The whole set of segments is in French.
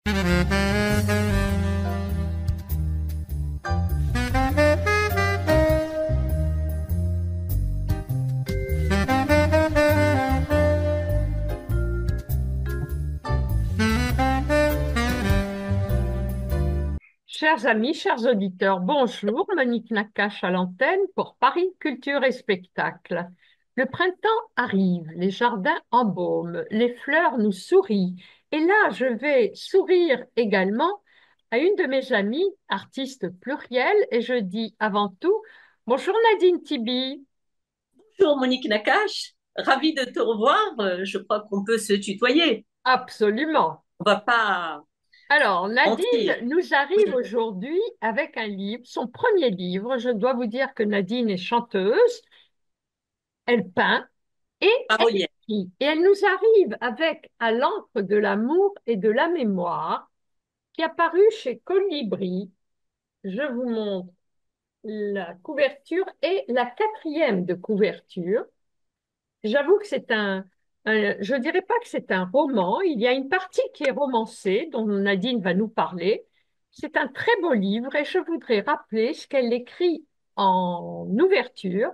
Chers amis, chers auditeurs, bonjour, Monique Nakache à l'antenne pour Paris Culture et Spectacle. Le printemps arrive, les jardins embaument, les fleurs nous sourient. Et là, je vais sourire également à une de mes amies, artiste plurielle, et je dis avant tout, bonjour Nadine Tibi. Bonjour Monique Nakache, ravie de te revoir. Je crois qu'on peut se tutoyer. Absolument. On va pas Alors, Nadine mentir. nous arrive Oui, aujourd'hui avec un livre, son premier livre. Je dois vous dire que Nadine est chanteuse, elle peint. Et elle parolière. écrit, et elle nous arrive avec À l'encre de l'amour et de la mémoire, qui a paru chez Colibri. Je vous montre la couverture et la quatrième de couverture. J'avoue que je dirais pas que c'est un roman. Il y a une partie qui est romancée, dont Nadine va nous parler. C'est un très beau livre et je voudrais rappeler ce qu'elle écrit en ouverture.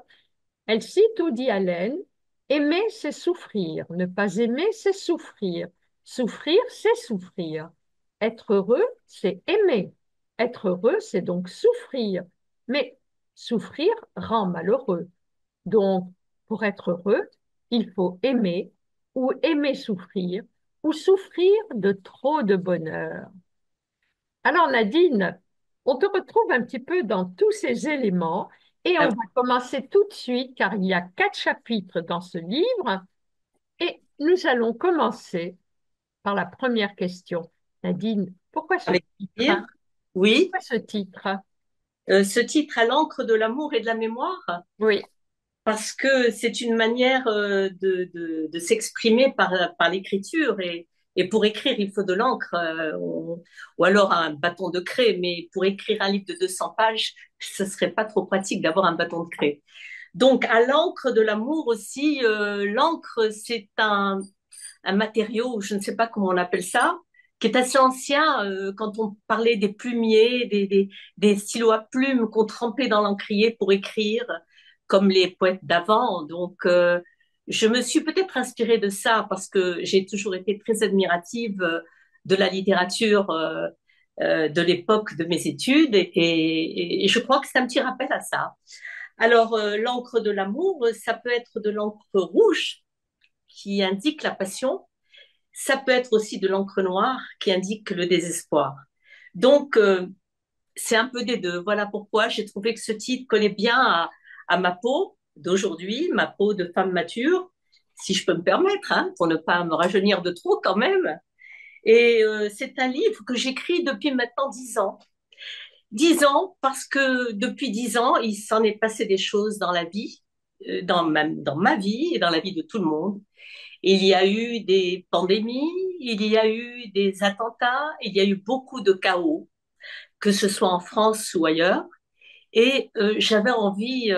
Elle cite Woody Allen, aimer, c'est souffrir. Ne pas aimer, c'est souffrir. Souffrir, c'est souffrir. Être heureux, c'est aimer. Être heureux, c'est donc souffrir. Mais souffrir rend malheureux. Donc, pour être heureux, il faut aimer ou aimer souffrir ou souffrir de trop de bonheur. Alors Nadine, on te retrouve un petit peu dans tous ces éléments et Ah on oui. va commencer tout de suite car il y a 4 chapitres dans ce livre et nous allons commencer par la première question. Nadine, pourquoi ce Avec titre? plaisir. Oui, Pourquoi ce titre? ce titre à l'encre de l'amour et de la mémoire, Oui, parce que c'est une manière de s'exprimer par l'écriture et pour écrire, il faut de l'encre ou alors un bâton de craie. Mais pour écrire un livre de 200 pages, ce serait pas trop pratique d'avoir un bâton de craie. Donc, à l'encre de l'amour aussi, l'encre, c'est un matériau, je ne sais pas comment on appelle ça, qui est assez ancien quand on parlait des plumiers, des stylos à plumes qu'on trempait dans l'encrier pour écrire, comme les poètes d'avant. Donc, je me suis peut-être inspirée de ça parce que j'ai toujours été très admirative de la littérature de l'époque de mes études et je crois que c'est un petit rappel à ça. Alors, l'encre de l'amour, ça peut être de l'encre rouge qui indique la passion, ça peut être aussi de l'encre noire qui indique le désespoir. Donc, c'est un peu des deux. Voilà pourquoi j'ai trouvé que ce titre collait bien à ma peau d'aujourd'hui, ma peau de femme mature, si je peux me permettre, hein, pour ne pas me rajeunir de trop quand même. Et c'est un livre que j'écris depuis maintenant 10 ans. 10 ans parce que depuis 10 ans, il s'en est passé des choses dans la vie, dans ma vie et dans la vie de tout le monde. Il y a eu des pandémies, il y a eu des attentats, il y a eu beaucoup de chaos, que ce soit en France ou ailleurs. Et j'avais envie,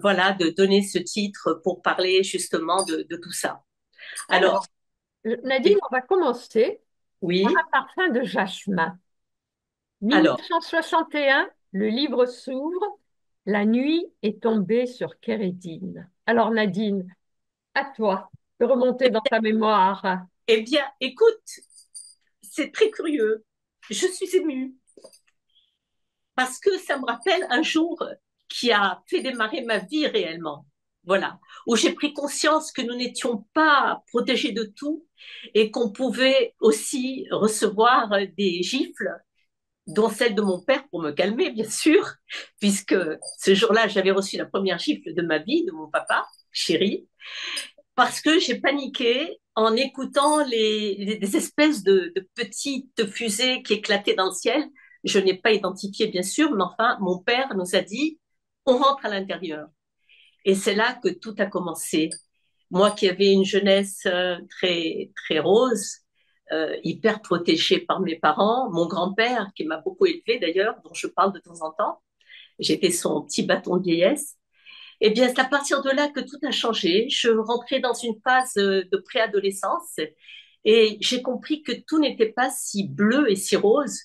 voilà, de donner ce titre pour parler justement de tout ça. Alors, alors, Nadine, on va commencer par oui, un parfum de jasmin. alors, 1961, le livre s'ouvre, la nuit est tombée sur Kérédine. Alors Nadine, à toi de remonter dans ta mémoire. eh bien, écoute, c'est très curieux. Je suis émue parce que ça me rappelle un jour qui a fait démarrer ma vie réellement. Voilà, où j'ai pris conscience que nous n'étions pas protégés de tout et qu'on pouvait aussi recevoir des gifles, dont celle de mon père pour me calmer, bien sûr, puisque ce jour-là, j'avais reçu la première gifle de ma vie de mon papa, chéri, parce que j'ai paniqué en écoutant des espèces de petites fusées qui éclataient dans le ciel. Je n'ai pas identifié, bien sûr, mais enfin, mon père nous a dit, on rentre à l'intérieur. Et c'est là que tout a commencé. Moi qui avais une jeunesse très, très rose, hyper protégée par mes parents, mon grand-père qui m'a beaucoup élevée d'ailleurs, dont je parle de temps en temps, j'étais son petit bâton de vieillesse. Eh bien, c'est à partir de là que tout a changé. Je rentrais dans une phase de préadolescence Et j'ai compris que tout n'était pas si bleu et si rose,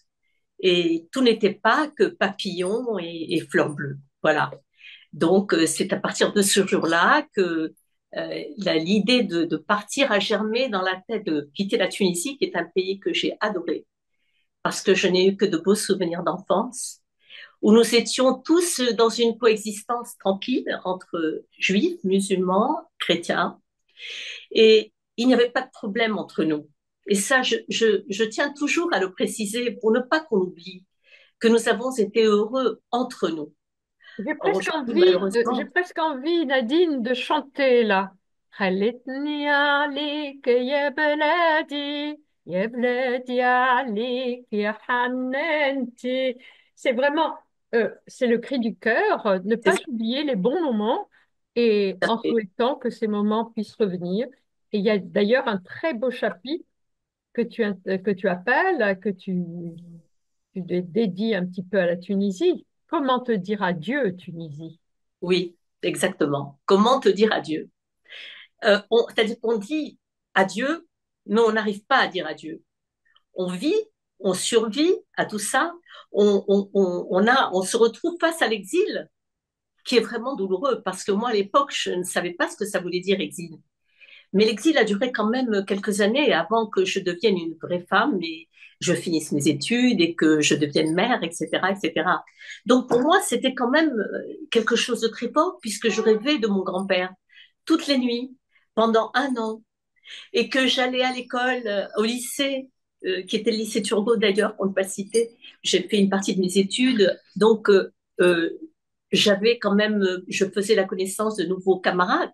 et tout n'était pas que papillons et fleurs bleues. Voilà. Donc, c'est à partir de ce jour-là que l'idée de partir a germé dans la tête de quitter la Tunisie, qui est un pays que j'ai adoré, parce que je n'ai eu que de beaux souvenirs d'enfance, où nous étions tous dans une coexistence tranquille entre juifs, musulmans, chrétiens, et il n'y avait pas de problème entre nous. Et ça, je tiens toujours à le préciser pour ne pas qu'on oublie que nous avons été heureux entre nous. Or, aujourd'hui, J'ai malheureusement, presque envie, Nadine, de chanter là. خلتني عليك يا بلادي يا بلادي عليك يا حنانتي. C'est vraiment, c'est le cri du cœur, ne c'est pas oublier les bons moments et ça. en souhaitant que ces moments puissent revenir. Et il y a d'ailleurs un très beau chapitre que tu appelles, tu dédies un petit peu à la Tunisie. Comment te dire adieu, Tunisie? Oui, exactement. Comment te dire adieu? C'est-à-dire qu'on dit adieu, mais on n'arrive pas à dire adieu. On vit, on survit à tout ça, on se retrouve face à l'exil, qui est vraiment douloureux, parce que moi, à l'époque, je ne savais pas ce que ça voulait dire exil. Mais l'exil a duré quand même quelques années avant que je devienne une vraie femme et je finisse mes études et que je devienne mère, etc., etc. Donc pour moi, c'était quand même quelque chose de très fort puisque je rêvais de mon grand-père toutes les nuits pendant un an et que j'allais à l'école, au lycée, qui était le lycée Turgot d'ailleurs, pour ne pas citer. J'ai fait une partie de mes études, donc j'avais quand même, je faisais la connaissance de nouveaux camarades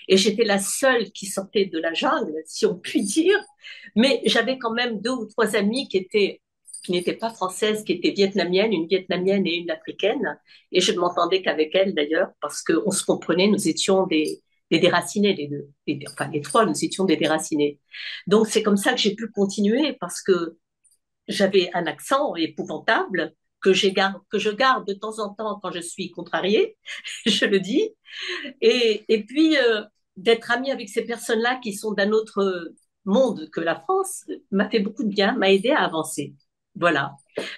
et j'étais la seule qui sortait de la jungle, si on peut dire. Mais j'avais quand même deux ou trois amies qui n'étaient pas françaises, qui étaient vietnamiennes, une vietnamienne et une africaine. Et je ne m'entendais qu'avec elles d'ailleurs, parce qu'on se comprenait, nous étions des déracinés, les deux. Enfin, les trois, nous étions des déracinés. Donc c'est comme ça que j'ai pu continuer, parce que j'avais un accent épouvantable que je garde de temps en temps quand je suis contrariée, je le dis. Et puis, d'être amie avec ces personnes-là qui sont d'un autre monde que la France m'a fait beaucoup de bien, m'a aidé à avancer. Voilà.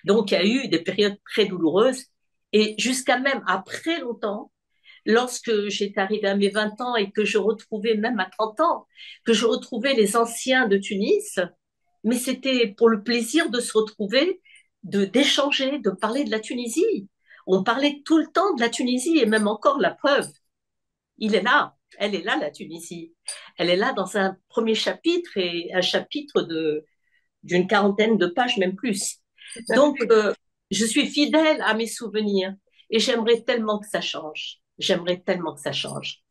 Donc, il y a eu des périodes très douloureuses. Et jusqu'à même après longtemps, lorsque j'étais arrivée à mes 20 ans et que je retrouvais, même à 30 ans, que je retrouvais les anciens de Tunis, mais c'était pour le plaisir de se retrouver, d'échanger, de parler de la Tunisie. On parlait tout le temps de la Tunisie et même encore la preuve. Il est là, elle est là, la Tunisie. Elle est là dans un premier chapitre et un chapitre d'une quarantaine de pages, même plus. Tout à Donc, fait. je suis fidèle à mes souvenirs et j'aimerais tellement que ça change. J'aimerais tellement que ça change.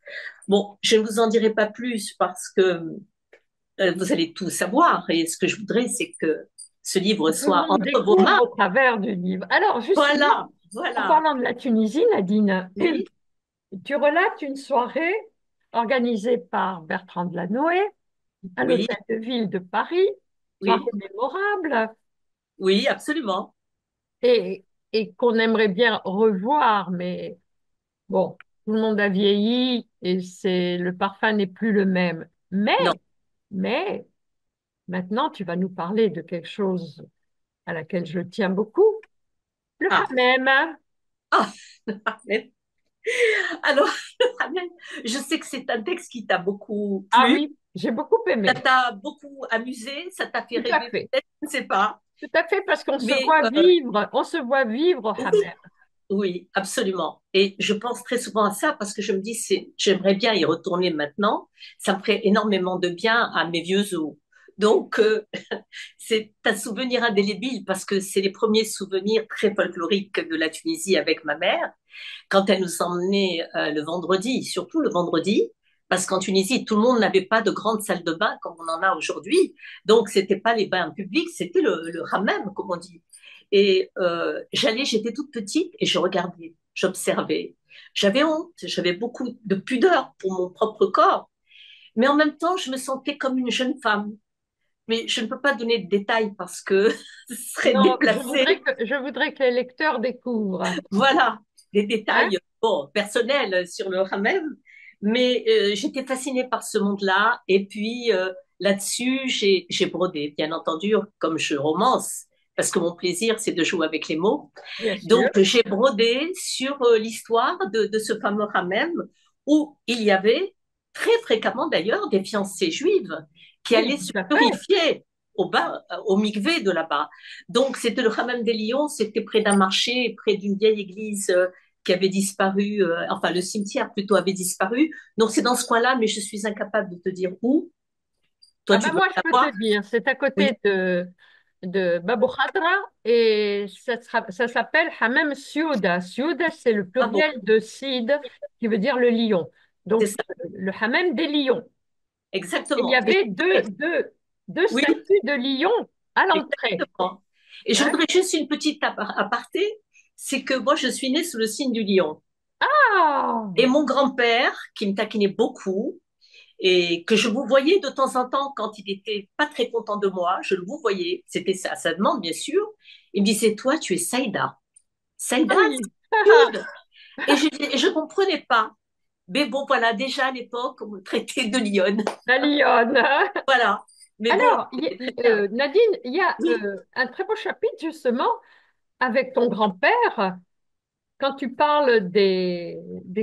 Bon, je ne vous en dirai pas plus parce que vous allez tout savoir et ce que je voudrais, c'est que ce livre Tout le soit monde entre vos découvre mains. au travers du livre. Alors, justement, Voilà, en voilà. parlant de la Tunisie, Nadine, Oui, tu relates une soirée organisée par Bertrand Delanoë à oui, l'Hôtel de Ville de Paris, soirée oui, mémorable oui, absolument. et, et qu'on aimerait bien revoir, mais bon, tout le monde a vieilli et le parfum n'est plus le même. Non. Mais, maintenant, tu vas nous parler de quelque chose à laquelle je tiens beaucoup, le Ah, hammam. ah. Alors, je sais que c'est un texte qui t'a beaucoup Ah plu, oui, j'ai beaucoup ça aimé. t'a beaucoup amusé, ça t'a fait Tout à rêver fait. peut-être, je ne sais pas. Tout à fait, parce qu'on se Mais voit vivre, on se voit vivre au oui, hammam. oui, absolument. Et je pense très souvent à ça parce que je me dis, j'aimerais bien y retourner maintenant. Ça me ferait énormément de bien à mes vieux os. Donc, c'est un souvenir indélébile parce que c'est les premiers souvenirs très folkloriques de la Tunisie avec ma mère quand elle nous emmenait le vendredi, surtout le vendredi, parce qu'en Tunisie, tout le monde n'avait pas de grande salle de bain comme on en a aujourd'hui. Donc, c'était pas les bains publics, c'était le hammam, comme on dit. Et j'étais toute petite et je regardais, j'observais. J'avais honte, j'avais beaucoup de pudeur pour mon propre corps, mais en même temps, je me sentais comme une jeune femme. Mais je ne peux pas donner de détails parce que ce serait Non, déplacé. je voudrais que les lecteurs découvrent. Voilà, des Hein? détails bon, personnels sur le hammam, Mais j'étais fascinée par ce monde-là. Et puis là-dessus, j'ai brodé, bien entendu, comme je romance, parce que mon plaisir, c'est de jouer avec les mots. Bien Donc, sûr. j'ai brodé sur l'histoire de ce fameux Hamem, où il y avait très fréquemment d'ailleurs des fiancées juives qui Oui, allaient tout se à fait. purifier au mikvé de là-bas. Donc, c'était le Hammam des Lions, c'était près d'un marché, près d'une vieille église qui avait disparu, enfin, le cimetière plutôt avait disparu. Donc, c'est dans ce coin-là, mais je suis incapable de te dire où. Toi, Ah tu ben dois moi, je peux savoir. te dire, c'est à Oui, côté de Babou Khadra et ça s'appelle Hamam Siouda. Siouda, c'est le bravo, pluriel de Sid, qui veut dire le lion. c'est Donc, ça, le Hamam des lions. Et il y exactement. avait deux Oui, statues de lions à l'entrée. exactement. Et je Hein? voudrais juste une petite aparté, c'est que moi, je suis née sous le signe du lion. Ah! Et mon grand-père, qui me taquinait beaucoup, et que je vous voyais de temps en temps quand il était pas très content de moi, je le vous voyais, c'était ça, sa demande bien sûr. Il me disait, toi, tu es Saïda. Saïda, Oui, c'est Jude. Et je comprenais pas. Mais bon, voilà, déjà à l'époque, on me traitait de lionne. la lionne. Voilà. Mais bon, Alors, c'était très bien. Nadine, il y a Oui, un très beau chapitre justement avec ton grand-père. Quand tu parles des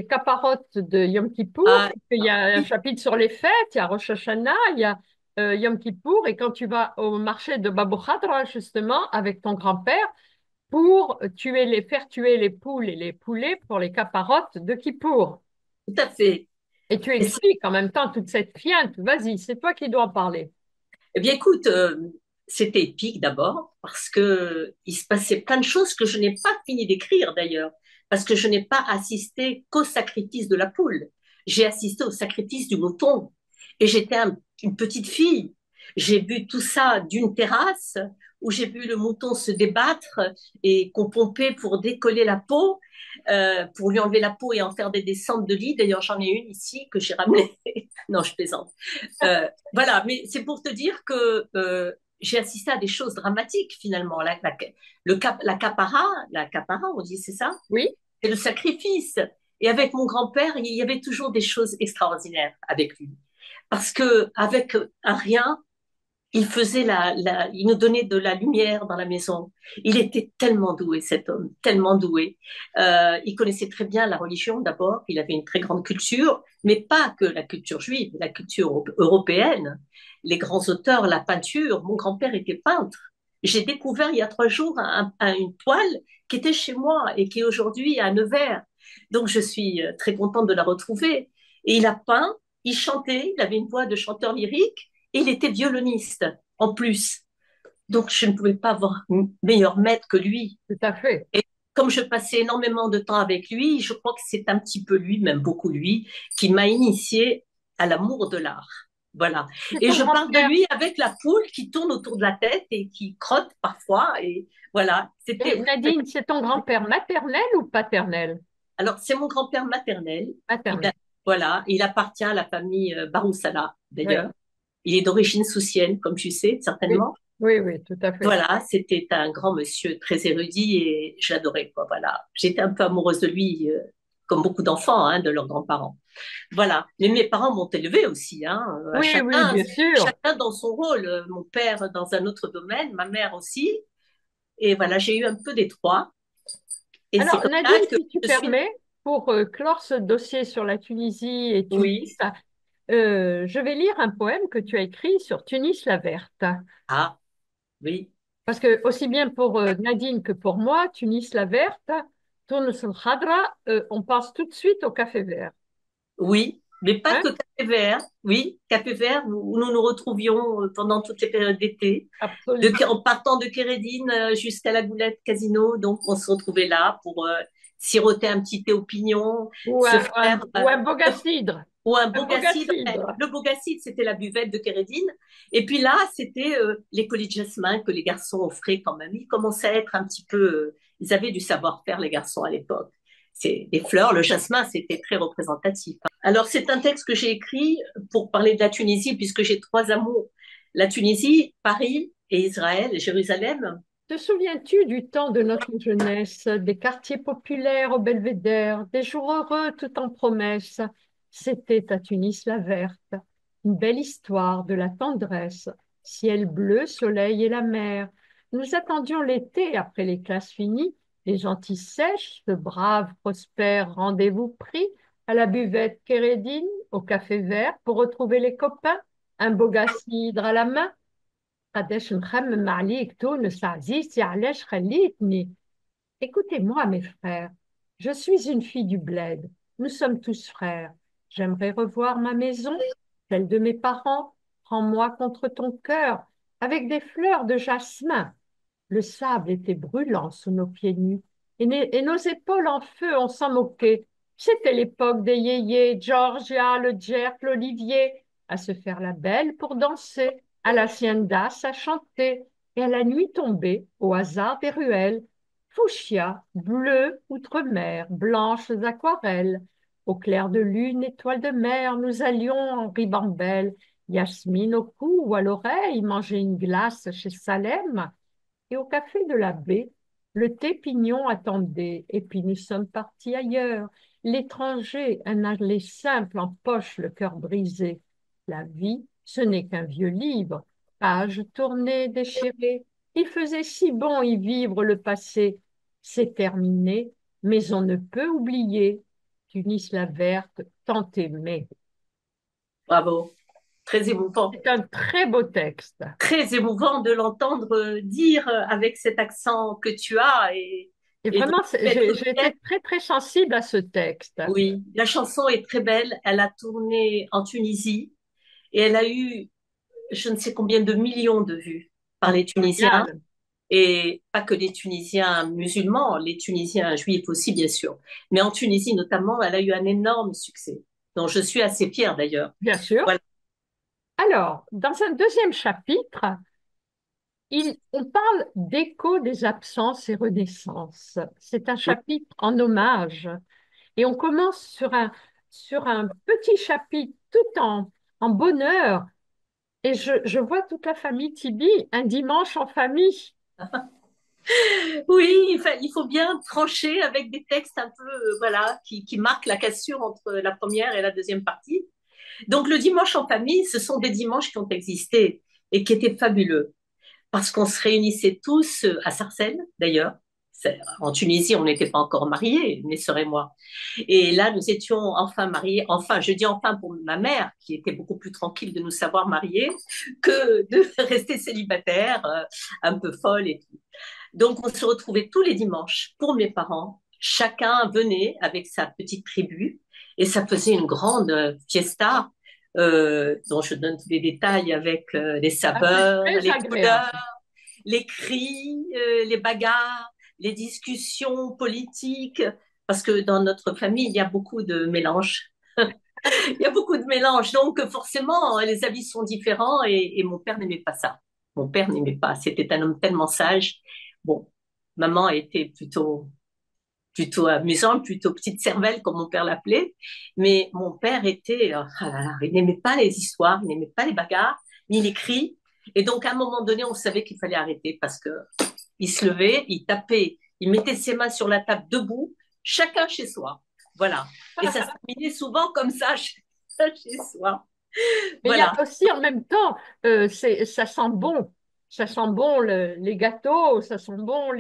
caparotes de Yom Kippour, ah, il y a un oui, chapitre sur les fêtes, il y a Rosh Hashanah, il y a Yom Kippour, et quand tu vas au marché de Babou Khadra, justement, avec ton grand-père, pour faire tuer les poules et les poulets pour les caparotes de Kippour. tout à fait. Et tu Et expliques en même temps toute cette fiente. Vas-y, c'est toi qui dois en parler. eh bien, écoute, c'était épique d'abord parce que il se passait plein de choses que je n'ai pas fini d'écrire d'ailleurs, parce que je n'ai pas assisté qu'au sacrifice de la poule. J'ai assisté au sacrifice du mouton et j'étais une petite fille. J'ai vu tout ça d'une terrasse où j'ai vu le mouton se débattre et qu'on pompait pour décoller la peau, pour lui enlever la peau et en faire des descentes de lit. D'ailleurs, j'en ai une ici que j'ai ramenée. Non, je plaisante. Voilà, mais c'est pour te dire que j'ai assisté à des choses dramatiques finalement. La capara, on dit, c'est ça? Oui? C'est le sacrifice. Et avec mon grand-père, il y avait toujours des choses extraordinaires avec lui. Parce que avec un rien, il nous donnait de la lumière dans la maison. Il était tellement doué, cet homme, tellement doué. Il connaissait très bien la religion d'abord. Il avait une très grande culture, mais pas que la culture juive, la culture européenne. Les grands auteurs, la peinture. Mon grand-père était peintre. J'ai découvert il y a 3 jours une toile qui était chez moi et qui est aujourd'hui à Nevers. Donc je suis très contente de la retrouver. Et il a peint, il chantait, il avait une voix de chanteur lyrique. Et il était violoniste en plus. Donc, je ne pouvais pas avoir un meilleur maître que lui. Tout à fait. Et comme je passais énormément de temps avec lui, je crois que c'est un petit peu lui, même beaucoup lui, qui m'a initié à l'amour de l'art. Voilà. C'est Et ton je parle de grand-père. lui avec la poule qui tourne autour de la tête et qui crotte parfois. Et voilà, c'était Et vraiment... Nadine, c'est ton grand-père maternel ou paternel? Alors, c'est mon grand-père maternel. Il Maternel. a- voilà, il appartient à la famille Baroussala, Oui, d'ailleurs. Il est d'origine soussienne, comme tu sais, oui, certainement. oui, oui, tout à fait. Voilà, c'était un grand monsieur très érudit et je l'adorais, quoi. Voilà, j'étais un peu amoureuse de lui, comme beaucoup d'enfants, hein, de leurs grands-parents. Voilà, mais mes parents m'ont élevée aussi, hein, à Oui, oui, bien sûr. chacun dans son rôle. Mon père dans un autre domaine, ma mère aussi. Et voilà, j'ai eu un peu des trois. Et c'est Alors, comme Nadine, ça que si tu je suis. permets, pour clore ce dossier sur la Tunisie et Tunis, Oui. je vais lire un poème que tu as écrit sur Tunis la Verte. Ah, oui. Parce que aussi bien pour Nadine que pour moi, Tunis la Verte, Tunis el Khadra, on passe tout de suite au café vert. Oui, mais pas Hein? que Café Vert. Oui, Café Vert, où nous nous retrouvions pendant toutes les périodes d'été. Absolument. En partant de Kérédine jusqu'à la Goulette Casino, donc on se retrouvait là pour siroter un petit thé au pignon, Ou se un, faire ou un bogassidre. ou un Un bogacide. bogassidre. Le bogacide, c'était la buvette de Kérédine. Et puis là, c'était les colis de jasmin que les garçons offraient quand même. Ils commençaient à être un petit peu, ils avaient du savoir-faire les garçons à l'époque. C'est des fleurs, le jasmin, c'était très représentatif. Alors c'est un texte que j'ai écrit pour parler de la Tunisie puisque j'ai trois amours. La Tunisie, Paris et Israël, et Jérusalem. Te souviens-tu du temps de notre jeunesse, des quartiers populaires au Belvédère, des jours heureux tout en promesses, C'était à Tunis la verte, une belle histoire de la tendresse, ciel bleu, soleil et la mer. Nous attendions l'été après les classes finies, les gentils sèches, ce brave prospère rendez-vous pris à la buvette Kérédine, au café vert pour retrouver les copains, un beau cidre à la main. قداش نخمم عليك تونس عزيزتي علاش خليتني. Écoutez-moi, mes frères, je suis une fille du bled. Nous sommes tous frères. J'aimerais revoir ma maison, celle de mes parents. Prends-moi contre ton cœur, avec des fleurs de jasmin. Le sable était brûlant sous nos pieds nus, et nos épaules en feu, on s'en moquait. C'était l'époque des yéyés, Georgia, le Djerk, l'Olivier, à se faire la belle pour danser, à la d'As à chanter, et à la nuit tombée, au hasard des ruelles, fuchsia, bleu, outre-mer, blanches aquarelles. Au clair de lune, étoiles de mer, nous allions en ribambelle, Yasmine au cou ou à l'oreille, manger une glace chez Salem. Et au café de la baie, le thé pignon attendait, et puis nous sommes partis ailleurs. L'étranger, un aller simple en poche, le cœur brisé. La vie, ce n'est qu'un vieux livre, pages tournées, déchirées. Il faisait si bon y vivre le passé. C'est terminé, mais on ne peut oublier Tunis la verte, tant aimée. Bravo, très émouvant. C'est un très beau texte. Très émouvant de l'entendre dire avec cet accent que tu as Et et de vraiment, être j'ai fière. été très, très sensible à ce texte. Oui, la chanson est très belle. Elle a tourné en Tunisie et elle a eu je ne sais combien de millions de vues par les Tunisiens Génial. et pas que les Tunisiens musulmans, les Tunisiens juifs aussi bien sûr. Mais en Tunisie notamment, elle a eu un énorme succès dont je suis assez fière d'ailleurs. Bien sûr. Voilà. Alors, dans un deuxième chapitre, on parle d'écho des absences et renaissances. C'est un Oui. chapitre en hommage. Et on commence sur un petit chapitre tout en bonheur. Et je vois toute la famille Tibi un dimanche en famille. Oui, il faut bien trancher avec des textes un peu, voilà, qui marquent la cassure entre la première et la deuxième partie. Donc, le dimanche en famille, ce sont des dimanches qui ont existé et qui étaient fabuleux parce qu'on se réunissait tous à Sarcelles, d'ailleurs. En Tunisie, on n'était pas encore mariés, mes sœurs et moi. Et là, nous étions enfin mariés. Enfin, je dis enfin pour ma mère, qui était beaucoup plus tranquille de nous savoir mariés que de rester célibataire, un peu folle et tout. Donc, on se retrouvait tous les dimanches pour mes parents. Chacun venait avec sa petite tribu et ça faisait une grande fiesta dont je donne tous les détails avec les Ah, c'est saveurs, très les agréable. couleurs, les cris, les bagarres, les discussions politiques, parce que dans notre famille, il y a beaucoup de mélanges. Il y a beaucoup de mélanges, donc forcément, les avis sont différents et mon père n'aimait pas ça. Mon père n'aimait pas. C'était un homme tellement sage. Bon, maman était plutôt amusante, plutôt petite cervelle, comme mon père l'appelait. Mais mon père était, ah là là, il n'aimait pas les histoires, il n'aimait pas les bagarres, ni les cris. Et donc, à un moment donné, on savait qu'il fallait arrêter parce que il se levait, il tapait, il mettait ses mains sur la table debout, chacun chez soi. Voilà. Et ça se terminait souvent comme ça, chacun chez soi. Mais il y a Voilà. aussi en même temps, ça sent bon. Ça sent bon les gâteaux, ça sent bon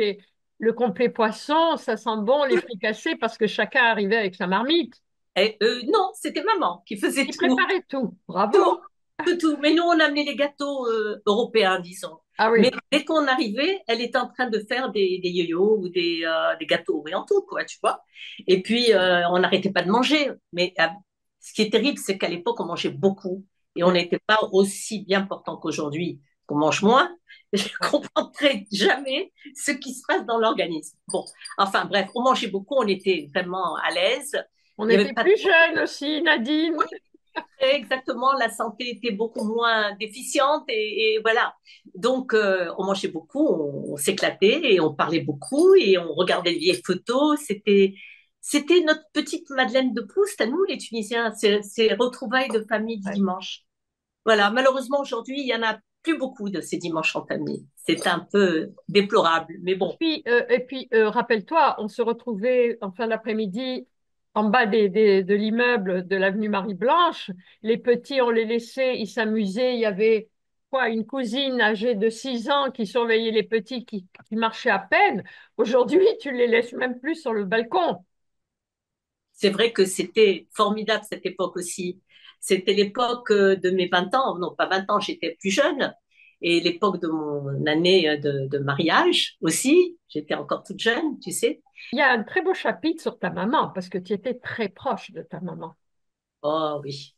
le complet poisson, ça sent bon les fricassés parce que chacun arrivait avec sa marmite. Et, non, c'était maman qui faisait Il tout. préparait tout. Tout, Bravo. tout. Mais nous, on amenait les gâteaux européens, disons. Ah Mais oui. dès qu'on arrivait, elle était en train de faire des yo-yo ou des gâteaux orientaux, quoi, tu vois. Et puis, on n'arrêtait pas de manger. Mais ce qui est terrible, c'est qu'à l'époque, on mangeait beaucoup et on Ouais, n'était pas aussi bien portant qu'aujourd'hui. On mange moins. Je ne ouais. comprendrai jamais ce qui se passe dans l'organisme. Bon, enfin bref, on mangeait beaucoup, on était vraiment à l'aise. On Il n'y avait était pas plus jeunes aussi, Nadine. exactement, la santé était beaucoup moins déficiente et voilà. Donc, on mangeait beaucoup, on s'éclatait et on parlait beaucoup et on regardait les vieilles photos. C'était notre petite Madeleine de Proust à nous, les Tunisiens, ces retrouvailles de famille du Ouais. dimanche. Voilà. Malheureusement, aujourd'hui, il y en a plus beaucoup de ces dimanches en famille. C'est un peu déplorable, mais bon. Rappelle-toi, on se retrouvait en fin d'après-midi en bas de l'immeuble de l'avenue Marie-Blanche. Les petits, on les laissait, ils s'amusaient. Il y avait quoi, une cousine âgée de 6 ans qui surveillait les petits qui marchaient à peine. Aujourd'hui, tu les laisses même plus sur le balcon. C'est vrai que c'était formidable cette époque aussi. C'était l'époque de mes 20 ans, non pas 20 ans, j'étais plus jeune, et l'époque de mon année de mariage aussi. J'étais encore toute jeune, tu sais. Il y a un très beau chapitre sur ta maman parce que tu étais très proche de ta maman. Oh oui.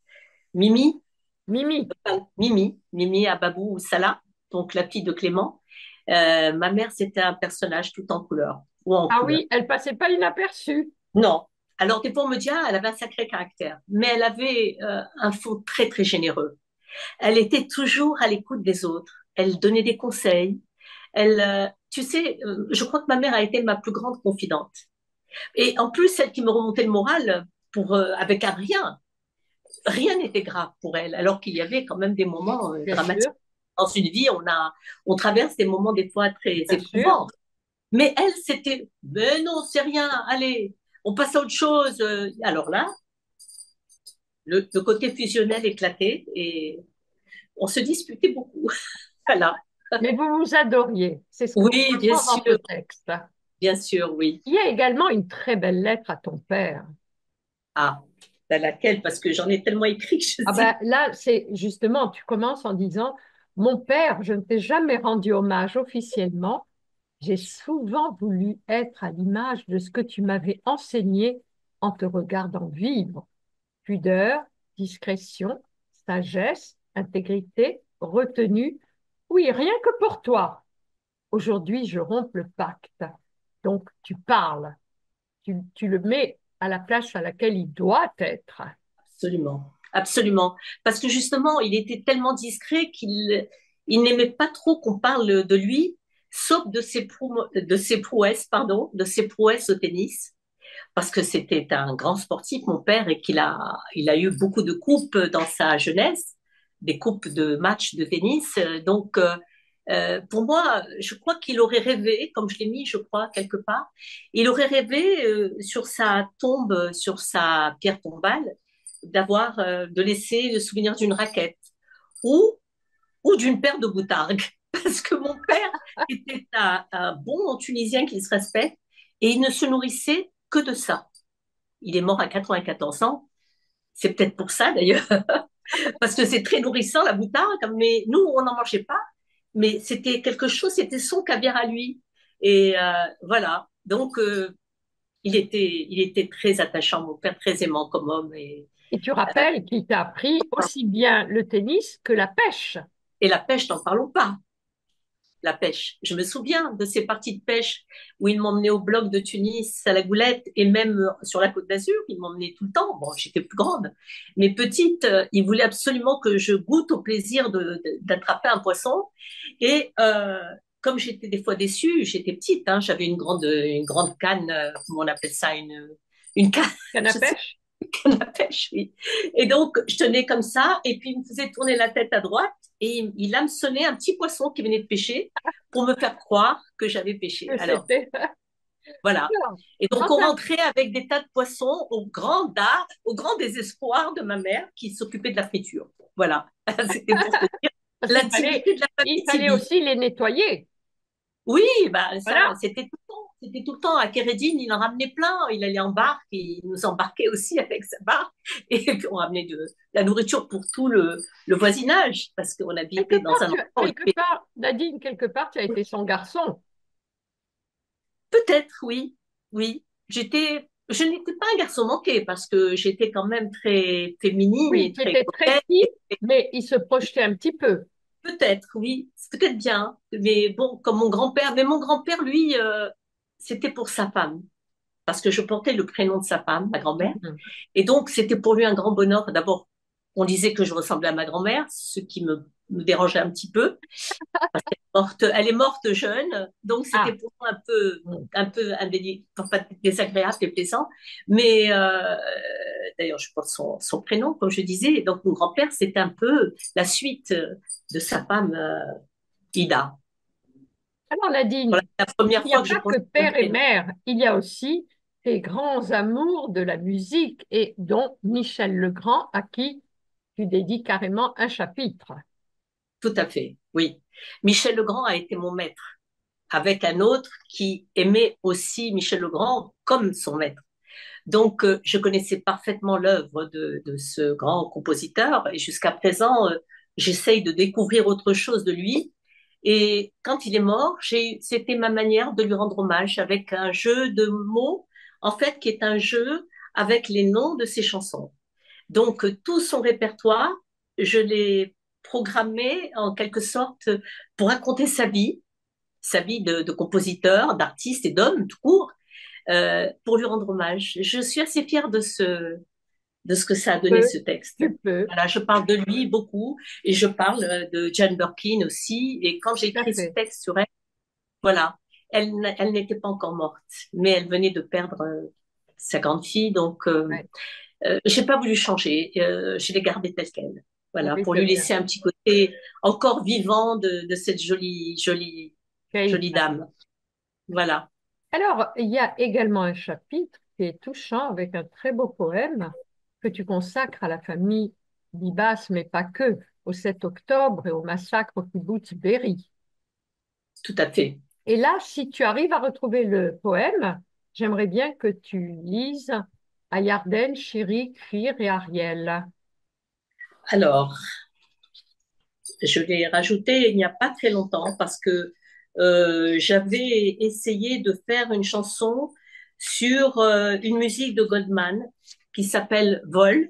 Mimi, Mimi. Mimi Ababou Salah, donc la fille de Clément. Ma mère, c'était un personnage tout en couleur, ou en Ah couleur. oui, elle passait pas inaperçue. Non. Alors, des fois, on me dit, ah, elle avait un sacré caractère, mais elle avait un fond très, très généreux. Elle était toujours à l'écoute des autres. Elle donnait des conseils. Tu sais, je crois que ma mère a été ma plus grande confidente. Et en plus, celle qui me remontait le moral avec un rien. Rien n'était grave pour elle, alors qu'il y avait quand même des moments Bien dramatiques. sûr, Dans une vie, on traverse des moments des fois très bien sûr. éprouvants. Mais elle, c'était, mais non, c'est rien, allez, on passe à autre chose. Alors là, le côté fusionnel éclatait et on se disputait beaucoup. Voilà. Mais vous vous adoriez. C'est ce qu'on Oui, bien ressent dans ce sûr, texte. bien sûr, oui. Il y a également une très belle lettre à ton père. Ah, laquelle? Parce que j'en ai tellement écrit que je Ah sais. ben là, c'est justement, tu commences en disant, Mon père, je ne t'ai jamais rendu hommage officiellement. J'ai souvent voulu être à l'image de ce que tu m'avais enseigné en te regardant vivre. Pudeur, discrétion, sagesse, intégrité, retenue. Oui, rien que pour toi. Aujourd'hui, je romps le pacte. Donc, tu parles, tu le mets à la place à laquelle il doit être. Absolument, absolument. Parce que justement, il était tellement discret qu'il n'aimait pas trop qu'on parle de lui, sauf de ses prouesses, pardon, de ses prouesses au tennis. Parce que c'était un grand sportif, mon père, et il a eu beaucoup de coupes dans sa jeunesse, des coupes de matchs de tennis. Pour moi, je crois qu'il aurait rêvé, comme je l'ai mis, je crois, quelque part, il aurait rêvé sur sa tombe, sur sa pierre tombale, de laisser le souvenir d'une raquette ou, ou d'une paire de boutargues. Parce que mon père était un bon Tunisien qui se respecte et il ne se nourrissait que de ça. Il est mort à 94 ans. C'est peut-être pour ça d'ailleurs, parce que c'est très nourrissant la boutargue, mais nous, on n'en mangeait pas. Mais c'était quelque chose, c'était son caviar à lui. Et voilà. Donc, il était très attachant, mon père, très aimant comme homme. Et tu rappelles qu'il t'a appris aussi bien le tennis que la pêche. Et la pêche, n'en parlons pas. La pêche. Je me souviens de ces parties de pêche où il m'emmenait au bloc de Tunis, à la Goulette, et même sur la Côte d'Azur, il m'emmenait tout le temps. Bon, j'étais plus grande, mais petite, il voulait absolument que je goûte au plaisir d'attraper un poisson. Et comme j'étais des fois déçue, j'étais petite, hein, j'avais une grande canne, comment on appelle ça, une canne, Canne à je sais pêche? canne à pêche, oui. Et donc, je tenais comme ça, et puis il me faisait tourner la tête à droite, et il hameçonnait un petit poisson qui venait de pêcher pour me faire croire que j'avais pêché. Que Alors, c'était. voilà. Alors, Et donc, quand on t'as- rentrait avec des tas de poissons au grand désespoir de ma mère qui s'occupait de la friture. Voilà. C'était pour te dire Parce l'intimité de la il famille fallait Tibi. aussi les nettoyer. Oui, bah ça, Voilà. c'était tout le temps. C'était tout le temps. À Kérédine, il en ramenait plein. Il allait en barque, il nous embarquait aussi avec sa barque. Et puis on ramenait de la nourriture pour tout le voisinage, parce qu'on habitait dans un endroit où il y avait- Nadine, quelque part, tu as été son garçon. Peut-être, oui, oui. Je n'étais pas un garçon manqué, parce que j'étais quand même très féminine Oui, et tu très étais très coquette. petite, mais il se projetait un petit peu. Peut-être, oui, c'est peut-être bien. Mais bon, comme mon grand-père, mais mon grand-père, lui, c'était pour sa femme. Parce que je portais le prénom de sa femme, ma grand-mère. Mhm. Et donc, c'était pour lui un grand bonheur. D'abord, on disait que je ressemblais à ma grand-mère, ce qui me dérangeait un petit peu. Elle est morte jeune, donc c'était Ah, pour moi mm. enfin, pas désagréable et plaisant. Mais d'ailleurs, je porte son prénom, comme je disais. Et donc, mon grand-père, c'était un peu la suite de sa femme, Ida. Alors Voilà, Nadine, la première il n'y a fois que je pas que prononce son père et prénom. mère, il y a aussi tes grands amours de la musique et dont Michel Legrand, à qui tu dédies carrément un chapitre. Tout à fait, oui. Michel Legrand a été mon maître, avec un autre qui aimait aussi Michel Legrand comme son maître. Donc, je connaissais parfaitement l'œuvre de ce grand compositeur et jusqu'à présent, j'essaye de découvrir autre chose de lui. Et quand il est mort, c'était ma manière de lui rendre hommage avec un jeu de mots, en fait, qui est un jeu avec les noms de ses chansons. Donc, tout son répertoire, je l'ai programmé en quelque sorte pour raconter sa vie de compositeur, d'artiste et d'homme tout court, pour lui rendre hommage. Je suis assez fière de ce que ça a donné Peu, ce texte. tu peux, Voilà, je parle de lui beaucoup et je parle de Jane Birkin aussi. Et quand j'ai tout à écrit ce fait. texte sur elle, voilà, elle n'était pas encore morte, mais elle venait de perdre sa grande fille, donc Ouais. j'ai pas voulu changer, je l'ai gardée telle quelle. Voilà, Oui, pour c'est lui bien. laisser un petit côté encore vivant de cette Kate. jolie dame. Voilà. Alors, il y a également un chapitre qui est touchant avec un très beau poème que tu consacres à la famille Bibas, mais pas que, au 7 octobre et au massacre au kibbutz Be'eri. Tout à fait. Et là, si tu arrives à retrouver le poème, j'aimerais bien que tu lises à Yarden, Shiri, Kfir et Ariel. Alors, je l'ai rajouté il n'y a pas très longtemps parce que j'avais essayé de faire une chanson sur une musique de Goldman qui s'appelle Vol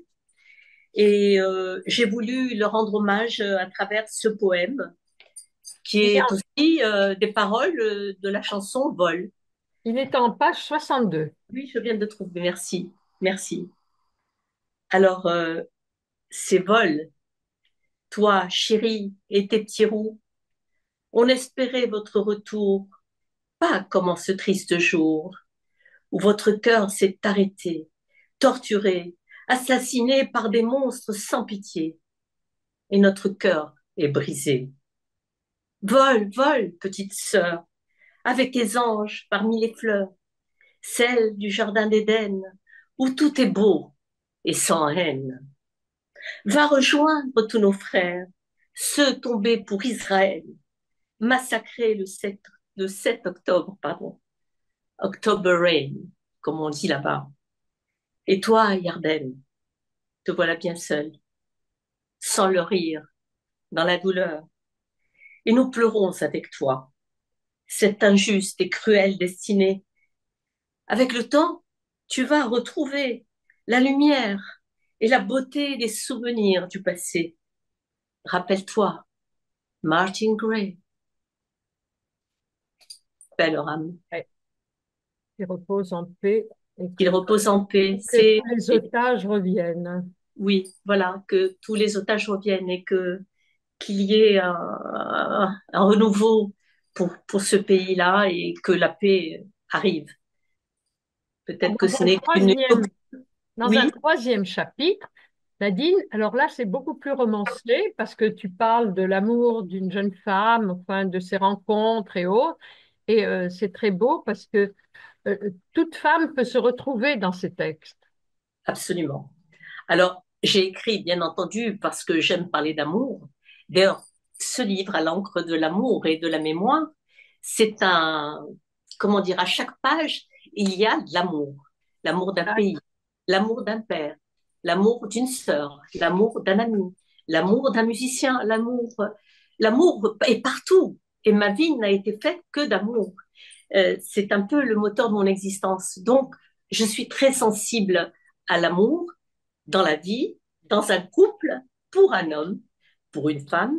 et j'ai voulu leur rendre hommage à travers ce poème qui Il est est en, aussi des paroles de la chanson Vol. il est en page 62. Oui, je viens de trouver. Merci, merci. Alors, c'est Vol, toi, chérie, et tes petits roux. On espérait votre retour, pas comme en ce triste jour où votre cœur s'est arrêté, torturé, assassiné par des monstres sans pitié, et notre cœur est brisé. Vole, vole, petite sœur, avec tes anges parmi les fleurs, celles du jardin d'Éden, où tout est beau et sans haine. Va rejoindre tous nos frères, ceux tombés pour Israël, massacrés le 7 octobre, pardon, October Rain, comme on dit là-bas. Et toi, Yarden, te voilà bien seul, sans le rire, dans la douleur. Et nous pleurons avec toi, cette injuste et cruelle destinée. Avec le temps, tu vas retrouver la lumière et la beauté des souvenirs du passé. Rappelle-toi, Martin Gray, belle âme, Ouais, qui repose en paix et qu'il repose en paix. que tous les otages reviennent. Oui, voilà, que tous les otages reviennent et que qu'il y ait un renouveau pour ce pays-là et que la paix arrive. Peut-être que ce Dans un n'est qu'une... troisième, dans un Oui, troisième chapitre, Nadine, alors là, c'est beaucoup plus romancé parce que tu parles de l'amour d'une jeune femme, enfin, de ses rencontres et autres. Et c'est très beau parce que toute femme peut se retrouver dans ces textes. absolument. Alors, j'ai écrit, bien entendu, parce que j'aime parler d'amour. D'ailleurs, ce livre, à l'encre de l'amour et de la mémoire, c'est un, comment dire, à chaque page, il y a de l'amour. L'amour d'un Ah, pays, l'amour d'un père, l'amour d'une sœur, l'amour d'un ami, l'amour d'un musicien, l'amour est partout. Et ma vie n'a été faite que d'amour. C'est un peu le moteur de mon existence. Donc, je suis très sensible à l'amour dans la vie, dans un couple, pour un homme, pour une femme.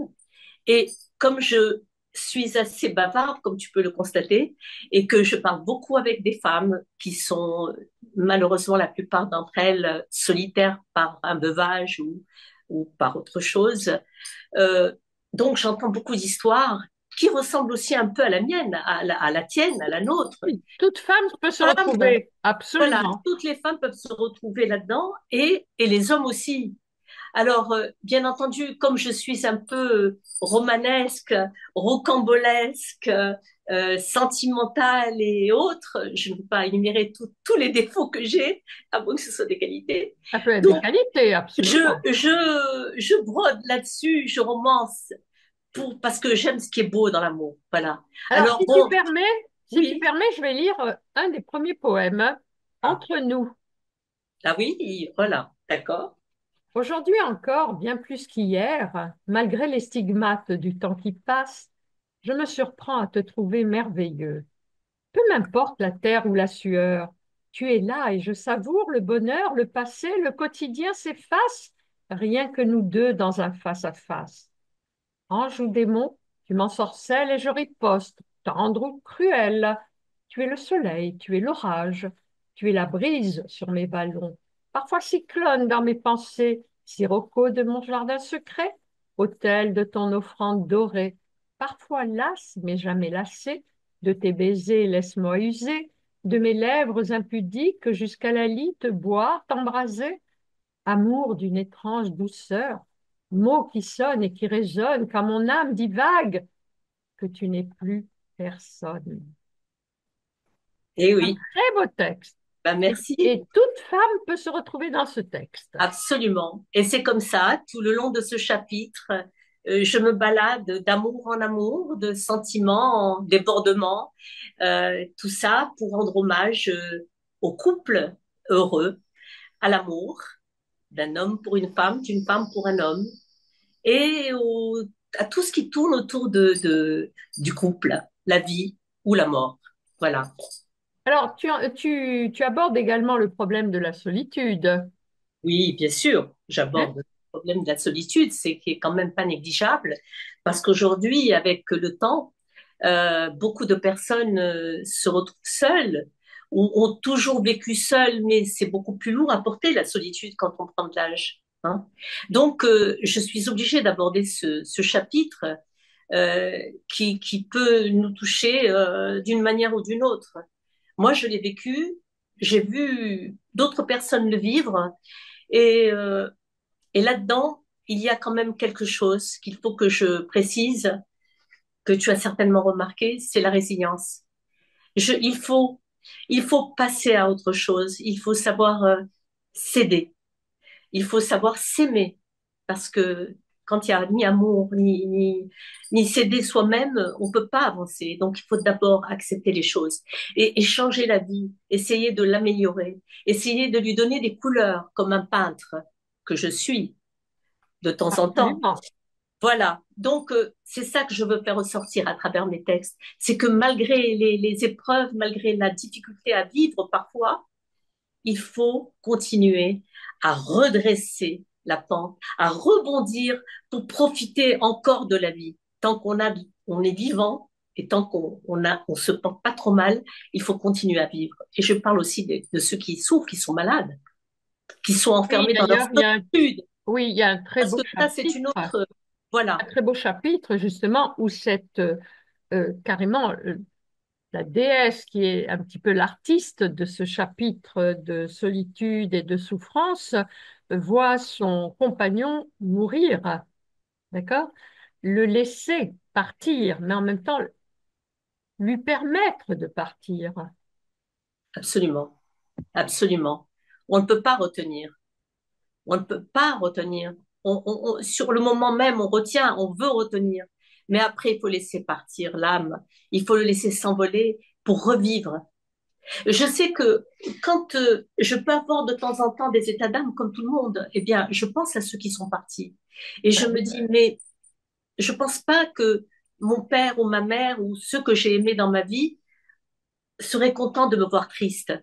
Et comme je suis assez bavarde, comme tu peux le constater, et que je parle beaucoup avec des femmes qui sont malheureusement la plupart d'entre elles solitaires par un veuvage ou par autre chose, euh, donc j'entends beaucoup d'histoires qui ressemblent aussi un peu à la mienne, à la tienne, à la nôtre. oui, toute femme peut se Femmes, retrouver, voilà, absolument. toutes les femmes peuvent se retrouver là-dedans et les hommes aussi. Alors, bien entendu, comme je suis un peu romanesque, rocambolesque, sentimentale et autres, je ne peux pas énumérer tous les défauts que j'ai, à moins que ce soit des qualités. Ça peut être des Donc, qualités, je, absolument. je brode là-dessus, je romance parce que j'aime ce qui est beau dans l'amour. Voilà. Alors, Alors, bon, si tu oui. permets, je vais lire un des premiers poèmes, Ah, Entre nous. ah oui, voilà, d'accord. Aujourd'hui encore, bien plus qu'hier, malgré les stigmates du temps qui passe, je me surprends à te trouver merveilleux. Peu m'importe la terre ou la sueur, tu es là et je savoure le bonheur, le passé, le quotidien s'efface, rien que nous deux dans un face-à-face. Ange ou démon, tu m'ensorcelles et je riposte, tendre ou cruel. Tu es le soleil, tu es l'orage, tu es la brise sur mes ballons, parfois cyclone dans mes pensées, sirocco de mon jardin secret, autel de ton offrande dorée, parfois lasse, mais jamais lassée, de tes baisers laisse-moi user, de mes lèvres impudiques jusqu'à la lie te boire, t'embraser, amour d'une étrange douceur, mots qui sonnent et qui résonnent quand mon âme divague que tu n'es plus personne. Eh Un oui, très beau texte. ben merci. Et toute femme peut se retrouver dans ce texte. Absolument. Et c'est comme ça, tout le long de ce chapitre, je me balade d'amour en amour, de sentiments en débordement, tout ça pour rendre hommage au couple heureux, à l'amour d'un homme pour une femme, d'une femme pour un homme, et à tout ce qui tourne autour du couple, la vie ou la mort. Voilà. Alors, tu abordes également le problème de la solitude. Oui, bien sûr, Hein. j'aborde le problème de la solitude, c'est qui est quand même pas négligeable, parce qu'aujourd'hui, avec le temps, beaucoup de personnes se retrouvent seules ou ont toujours vécu seules, mais c'est beaucoup plus lourd à porter la solitude quand on prend de l'âge. Hein. Donc, je suis obligée d'aborder ce chapitre euh, qui peut nous toucher d'une manière ou d'une autre. Moi, je l'ai vécu, j'ai vu d'autres personnes le vivre. Et, euh, et là-dedans, il y a quand même quelque chose qu'il faut que je précise, que tu as certainement remarqué, c'est la résilience. Il il faut passer à autre chose. Il faut savoir céder. Il faut savoir s'aimer. Parce que quand il y a ni amour, ni céder soi-même, on peut pas avancer. Donc, il faut d'abord accepter les choses et changer la vie, essayer de l'améliorer, essayer de lui donner des couleurs comme un peintre que je suis de temps en temps. Absolument. Voilà. Donc, c'est ça que je veux faire ressortir à travers mes textes. C'est que malgré les épreuves, malgré la difficulté à vivre parfois, il faut continuer à redresser la pente, à rebondir pour profiter encore de la vie. Tant on est vivant et tant on se porte pas trop mal, il faut continuer à vivre. Et je parle aussi de ceux qui souffrent, qui sont malades, qui sont Oui, enfermés dans leur d'ailleurs, solitude. il y a un très Parce beau que ça, c'est une chapitre, autre, un voilà. très beau chapitre justement où carrément la déesse qui est un petit peu l'artiste de ce chapitre de solitude et de souffrance voit son compagnon mourir, d'accord? Le laisser partir, mais en même temps lui permettre de partir. Absolument, absolument. On ne peut pas retenir. On ne peut pas retenir. Sur le moment même, on retient, on veut retenir. Mais après, il faut laisser partir l'âme. Il faut le laisser s'envoler pour revivre. Je sais que quand je peux avoir de temps en temps des états d'âme comme tout le monde, eh bien, je pense à ceux qui sont partis. Et je Ah me oui, dis, mais je pense pas que mon père ou ma mère ou ceux que j'ai aimés dans ma vie seraient contents de me voir triste.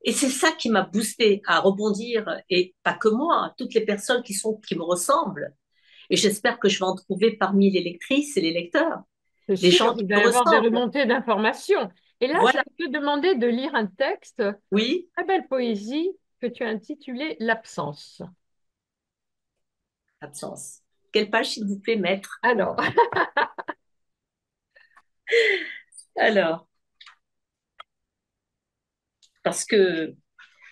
Et c'est ça qui m'a boosté à rebondir, et pas que moi, toutes les personnes qui me ressemblent. Et j'espère que je vais en trouver parmi les lectrices et les lecteurs, c'est des sûr, gens qui il va me y avoir des ressemblent. remontées d'informations. Et là, je Voilà, vais te demander de lire un texte, oui, très belle poésie que tu as intitulé L'absence. absence. Quelle page, s'il vous plaît, maître? Alors, Alors, parce que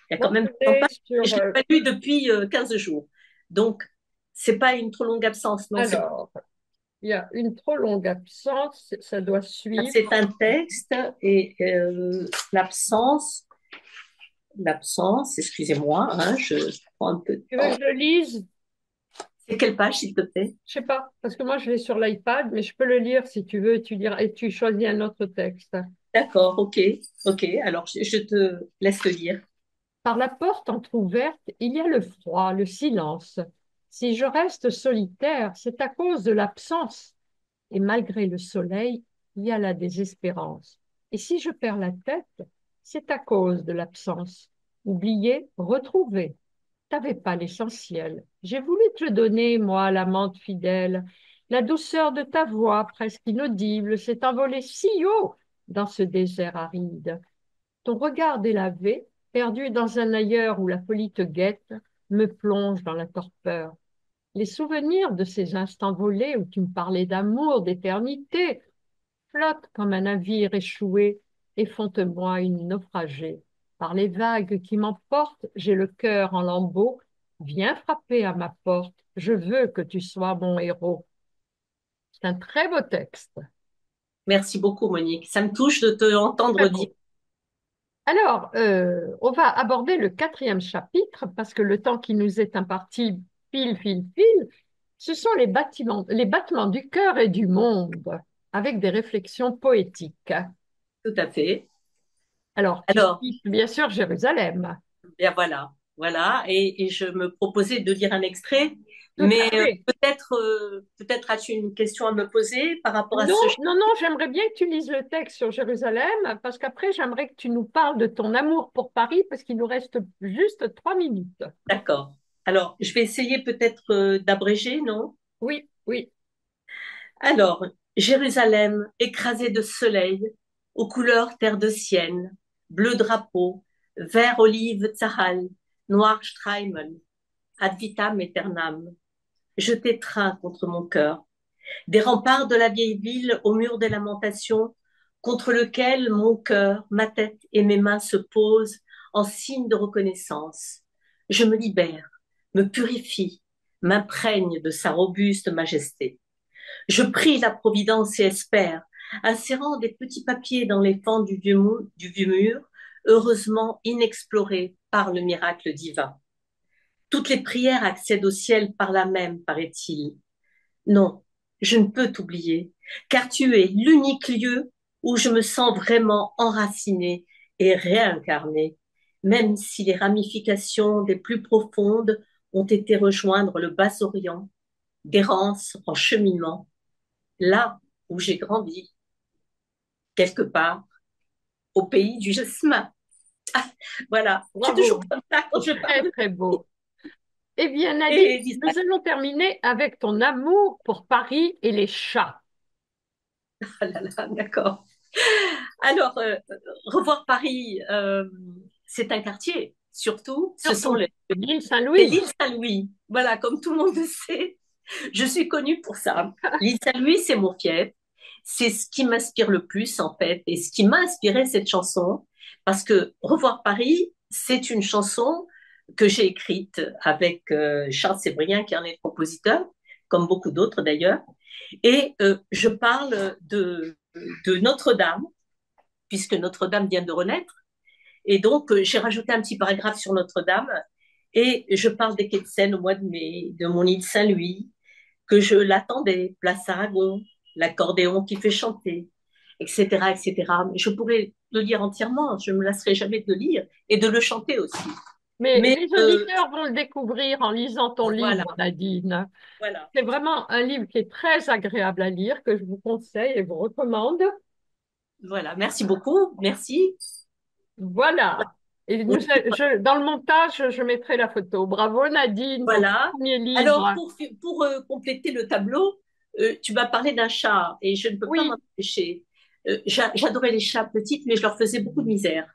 il y a quand donc même on est sur je l'ai pas lu depuis 15 jours. Donc, C'est pas une trop longue absence, non, Alors, il y a une trop longue absence, ça doit suivre. c'est un texte et l'absence, excusez-moi, hein, je prends un peu de Tu veux que temps. je le lise? C'est quelle page, s'il te plaît? Je sais pas, parce que moi je l'ai sur l'iPad, mais je peux le lire si tu veux, tu liras, et tu choisis un autre texte. D'accord, ok, ok. Alors, je te laisse le lire. Par la porte entr'ouverte, il y a le froid, le silence. Si je reste solitaire, c'est à cause de l'absence. Et malgré le soleil, il y a la désespérance. Et si je perds la tête, c'est à cause de l'absence. Oublier, retrouver. T'avais pas l'essentiel. J'ai voulu te le donner, moi, l'amante fidèle. La douceur de ta voix, presque inaudible, s'est envolée si haut dans ce désert aride. Ton regard délavé, perdu dans un ailleurs où la folie te guette, me plonge dans la torpeur. Les souvenirs de ces instants volés où tu me parlais d'amour, d'éternité, flottent comme un navire échoué et font de moi une naufragée. Par les vagues qui m'emportent, j'ai le cœur en lambeaux. Viens frapper à ma porte, je veux que tu sois mon héros. C'est un très beau texte. Merci beaucoup, Monique. Ça me touche de te entendre Très dire. beau. Alors, on va aborder le quatrième chapitre parce que le temps qui nous est imparti, file, ce sont les battements du cœur et du monde, avec des réflexions poétiques. Tout à fait. Alors, tu Alors, cites bien sûr Jérusalem. bien voilà, voilà. Et je me proposais de lire un extrait, Tout à mais fait. peut-être as-tu une question à me poser par rapport à Non, ce. non, non, j'aimerais bien que tu lises le texte sur Jérusalem parce qu'après, j'aimerais que tu nous parles de ton amour pour Paris parce qu'il nous reste juste 3 minutes. D'accord. Alors, je vais essayer peut-être d'abréger, non? Oui, oui. Alors, Jérusalem, écrasée de soleil, aux couleurs terre de sienne, bleu drapeau, vert olive Tzahal, noir Streimen, ad vitam aeternam. Je t'étreins contre mon cœur. Des remparts de la vieille ville au mur des lamentations, contre lequel mon cœur, ma tête et mes mains se posent en signe de reconnaissance. Je me libère, me purifie, m'imprègne de sa robuste majesté. Je prie la Providence et espère, insérant des petits papiers dans les fentes du vieux mur, heureusement inexplorés par le miracle divin. Toutes les prières accèdent au ciel par là même, paraît-il. Non, je ne peux t'oublier, car tu es l'unique lieu où je me sens vraiment enracinée et réincarnée, même si les ramifications des plus profondes ont été rejoindre le Bas-Orient, d'errance en cheminement, là où j'ai grandi, quelque part, au pays du jasmin. Ah, voilà, je suis toujours Bravo. comme ça quand je Très, parle. très beau. Eh bien, Nadine, Et nous allons terminer avec ton amour pour Paris et les chats. ah là là, d'accord. Alors, revoir Paris, c'est un quartier, surtout, ce sont Surtout l'île l'île Saint-Louis. Saint-Louis. Voilà, comme tout le monde le sait, je suis connue pour ça. L'île Saint-Louis, c'est mon fief. C'est ce qui m'inspire le plus, en fait, et ce qui m'a inspiré cette chanson, parce que Revoir Paris, c'est une chanson que j'ai écrite avec Charles Sébrien, qui en est le compositeur, comme beaucoup d'autres d'ailleurs. Et je parle de Notre-Dame, puisque Notre-Dame vient de renaître. Et donc, j'ai rajouté un petit paragraphe sur Notre-Dame et je parle des quais de Seine au mois de mai, de mon île Saint-Louis, que je l'attendais, place Aragon, l'accordéon qui fait chanter, etc., etc. Mais je pourrais le lire entièrement, je ne me lasserai jamais de le lire et de le chanter aussi. Mais Mais les auditeurs vont le découvrir en lisant ton voilà, livre, Nadine. voilà, C'est vraiment un livre qui est très agréable à lire, que je vous conseille et vous recommande. voilà. Merci beaucoup, merci. Voilà. Et Oui, dans le montage, je mettrai la photo. Bravo, Nadine, pour ton voilà. premier Alors, livre. pour compléter le tableau, tu m'as parlé d'un chat et je ne peux pas m'en Oui, empêcher. J'adorais les chats petites, mais je leur faisais beaucoup de misère.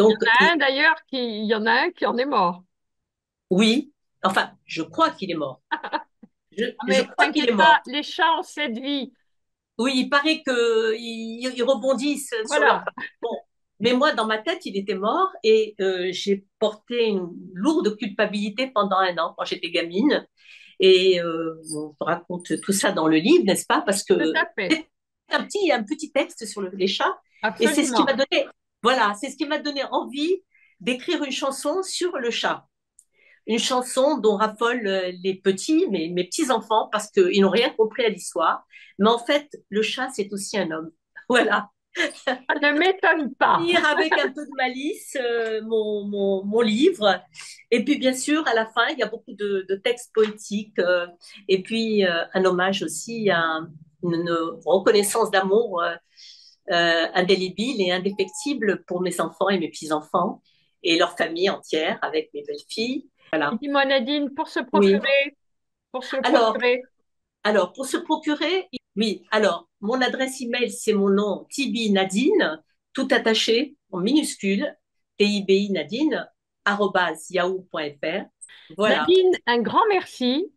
il y Donc, en a un d'ailleurs il y en a un qui en est mort. oui, enfin, je crois qu'il est mort. Ah, Je mais crois qu'il est t'inquiète pas, mort. les chats ont cette vie. Oui, il paraît qu'ils rebondissent sur leur Voilà. pattes. Bon, Mais moi, dans ma tête, il était mort et j'ai porté une lourde culpabilité pendant un an quand j'étais gamine. Et on raconte tout ça dans le livre, n'est-ce pas? Parce que Tout à fait, c'est un petit texte sur les chats. Et c'est ce qui m'a absolument. donné, voilà, c'est ce qui m'a donné envie d'écrire une chanson sur le chat. Une chanson dont raffolent les petits, mes petits-enfants, parce qu'ils n'ont rien compris à l'histoire. Mais en fait, le chat, c'est aussi un homme. Voilà. Ça ne m'étonne pas. Lire avec un peu de malice mon livre. Et puis, bien sûr, à la fin, il y a beaucoup de textes poétiques. Et puis, un hommage aussi à une reconnaissance d'amour indélébile et indéfectible pour mes enfants et mes petits-enfants et leur famille entière avec mes belles-filles. Et Voilà. dis-moi, Nadine, Oui. pour se Alors, procurer, pour se procurer, oui. Alors, mon adresse email, c'est mon nom, Tibi Nadine, tout attaché en minuscule, TIBI Nadine, arobase yahoo.fr. Voilà. Nadine, un grand merci.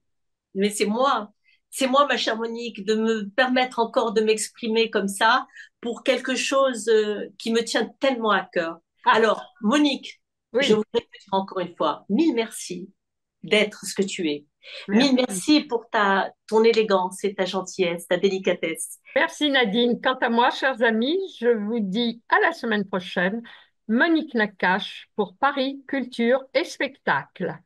Mais c'est moi, ma chère Monique, de me permettre encore de m'exprimer comme ça pour quelque chose qui me tient tellement à cœur. Ah, Alors, Monique, je oui, voudrais te dire encore une fois, mille merci d'être ce que tu es. Mille merci. merci pour ton élégance et ta gentillesse, ta délicatesse. Merci Nadine. Quant à moi, chers amis, je vous dis à la semaine prochaine. Monique Nakache pour Paris Culture et Spectacle.